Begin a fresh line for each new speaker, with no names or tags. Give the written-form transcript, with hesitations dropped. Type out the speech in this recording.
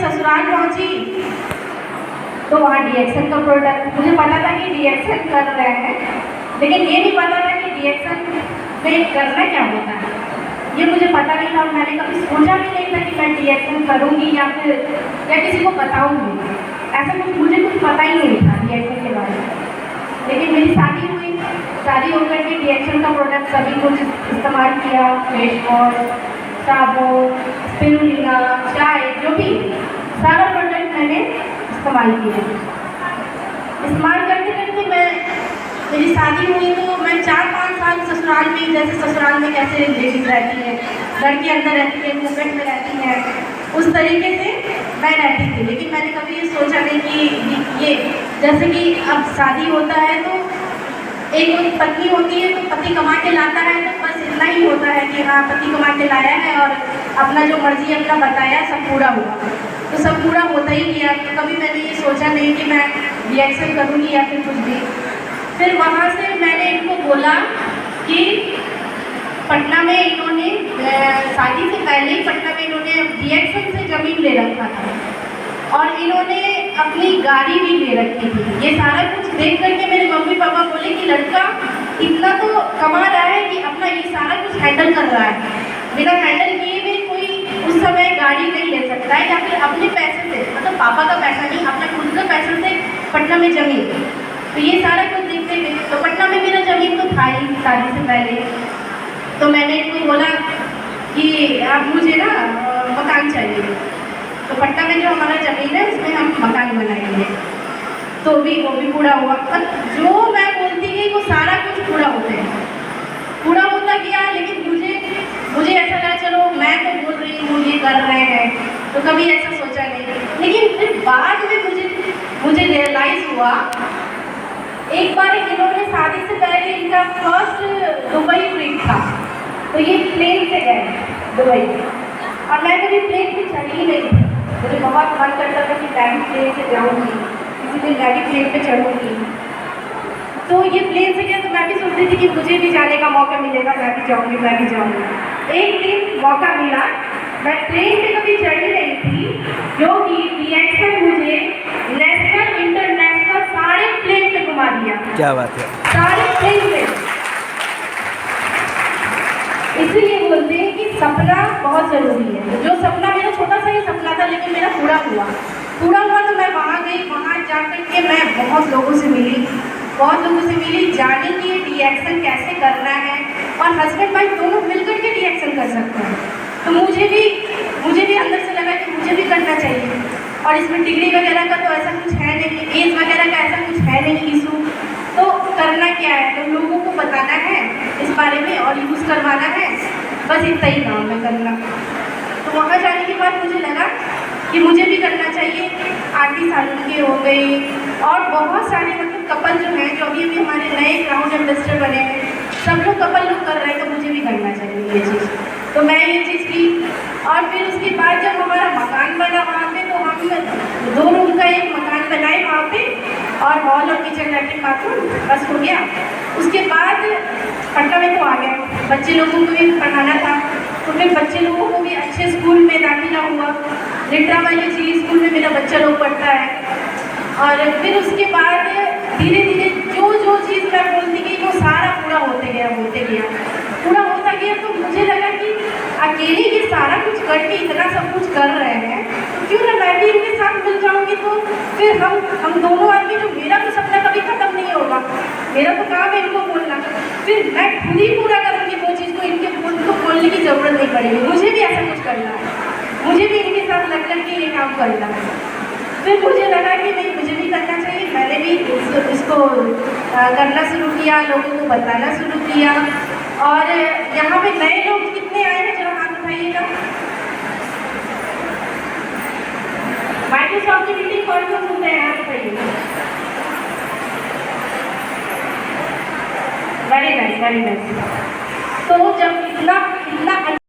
ससुराल पहुंची तो वहाँ डीएक्शन का प्रोडक्ट, मुझे पता था कि डीएक्शन कर रहे हैं, लेकिन ये नहीं पता था कि डीएक्शन में करना क्या होता है, ये मुझे पता नहीं था। और मैंने कभी सोचा भी नहीं था कि मैं डीएक्शन करूँगी या किसी को बताऊँगी, ऐसा कुछ मुझे कुछ पता ही नहीं था डीएक्शन के बारे में। लेकिन मेरी शादी हुई, शादी होकर के डीएक्शन का प्रोडक्ट सभी कुछ इस्तेमाल किया, फेस वॉश, साबुन, स्पिरुलिना, चाय, जो भी सारा प्रोडक्ट मैंने इस्तेमाल किया। इस्तेमाल करते करते मेरी शादी हुई तो मैं 4-5 साल ससुराल में, जैसे ससुराल में कैसे लेडीज रहती है, घर के अंदर रहती है, घूंघट में रहती है, उस तरीके से मैं रहती थी। लेकिन मैंने कभी ये सोचा नहीं कि ये जैसे कि अब शादी होता है तो एक पत्नी होती है तो पति कमा के लाता है, तो बस इतना ही होता है कि हाँ पति कमा के लाया है और अपना जो मर्जी अपना बताया सब पूरा हुआ, तो सब पूरा होता ही गया। तो कभी मैंने ये सोचा नहीं कि मैं डीएक्शन करूँगी या फिर कुछ भी। फिर वहाँ से मैंने इनको बोला कि पटना में इन्होंने शादी से पहले ही पटना में इन्होंने डीएक्शन से ज़मीन ले रखा था और इन्होंने अपनी गाड़ी भी ले रखी थी। ये सारा कुछ देख करके मेरे मम्मी पापा बोले कि लड़का इतना तो कमा रहा है कि अपना ये सारा कुछ हैंडल कर रहा है, बिना हैंडल किए भी कोई उस समय गाड़ी नहीं ले सकता है, या फिर अपने पैसे से, मतलब पापा का पैसा नहीं, अपने खुद के पैसे से पटना में ज़मीन। तो ये सारा कुछ देखते हुए तो पटना में मेरा ज़मीन तो था ही शादी से पहले। तो मैंने इनको बोला कि अब मुझे ना मकान चाहिए, तो पटना में जो हमारा ज़मीन है उसमें हम मकान बनाएंगे। तो वो भी पूरा हुआ, पर जो मैं बोलती गई वो सारा कुछ पूरा होता गया। लेकिन मुझे ऐसा लगा चलो मैं तो बोल रही हूँ ये कर रहे हैं, तो कभी ऐसा सोचा नहीं। लेकिन फिर बाद में मुझे रियलाइज़ हुआ, एक बार इन्होंने शादी से पहले इनका फर्स्ट दुबई ट्रिप था, तो ये प्लेन से गए दुबई, और मैं कभी प्लेन से चढ़ी ही नहीं थी। मुझे बहुत मन करता था कि मैं भी प्लेन से जाऊँगी, किसी दिन मैं भी प्लेन पे चढ़ूँगी। तो ये प्लेन से गया तो मैं भी सोचती थी कि मुझे भी जाने का मौका मिलेगा, मैं भी जाऊँगी। एक दिन मौका मिला, मैं ट्रेन पे कभी चढ़ी नहीं थी, जो कि डीएक्शन मुझे नेशनल इंटरनेशनल सारे प्लेन पे घुमा दिया।
क्या बात है,
सारे प्लेन पे। इसीलिए बोलते हैं कि सपना बहुत ज़रूरी है। जो सपना मेरा छोटा सा ही सपना था, लेकिन मेरा पूरा हुआ तो मैं वहाँ गई, वहाँ जा कर के मैं बहुत लोगों से मिली, जानी कि ये डीएक्शन कैसे करना है, और हस्बैंड वाइफ दोनों मिलकर के डीएक्शन कर सकते हैं। तो मुझे भी अंदर से लगा कि मुझे भी करना चाहिए। और इसमें डिग्री वगैरह का तो ऐसा कुछ है नहीं, एज वगैरह का ऐसा कुछ है नहीं इशू, तो करना क्या है, तो लोगों को बताना है इस बारे में और यूज़ करवाना है, बस इतना ही काम है करना। तो वहाँ जाने के बाद मुझे लगा कि मुझे भी करना चाहिए। 38 साल के हो गए, और बहुत सारे मतलब कपल जो हैं, जो अभी हमारे नए क्राउड एम्बेसडर बने हैं, सब लोग कपल लोग कर रहे हैं, तो मुझे भी करना चाहिए ये चीज़। तो मैं ये चीज़ की, और फिर उसके बाद जब हमारा मकान बना वहाँ पे, तो हम 2 रूम का एक मकान बनाए वहाँ पे, और हॉल और किचन लैट्रिन बाथरूम बस हो गया। उसके बाद पटना में तो आ गए, बच्चे लोगों को भी पढ़ाना था, तो फिर बच्चे लोगों को भी अच्छे स्कूल में दाखिला हुआ। लिट्रा वाली चिली स्कूल में मेरा बच्चा लोग पढ़ता है। और फिर उसके बाद धीरे धीरे जो चीज़ मैं बोलती गई वो सारा पूरा होते गया, पूरा होता गया। तो मुझे लगा कि अकेले ये सारा कुछ करके इतना सब कुछ कर रहे हैं, तो क्यों ना मैं भी इनके साथ मिल जाऊँगी। तो फिर हम दोनों आदमी, जो मेरा तो सपना कभी ख़त्म नहीं होगा, मेरा तो काम है इनको बोलना, फिर मैं खुद ही पूरा करूँगी वो चीज़ को, इनको बोलने की ज़रूरत नहीं पड़ेगी। मुझे भी ऐसा कुछ करना है, मुझे भी इनके साथ लग करके ये काम करना है। फिर मुझे लगा कि नहीं, मुझे भी करना चाहिए। मैंने भी इसको करना शुरू किया, लोगों को बताना शुरू किया। और यहाँ पे नए लोग कितने आए हैं, जरा हाथ उठाइएगा। माइक्रोसॉफ्ट की मीटिंग कौन कौन सुनते हैं, हाथ उठाइएगा। Very nice. तो जब इतना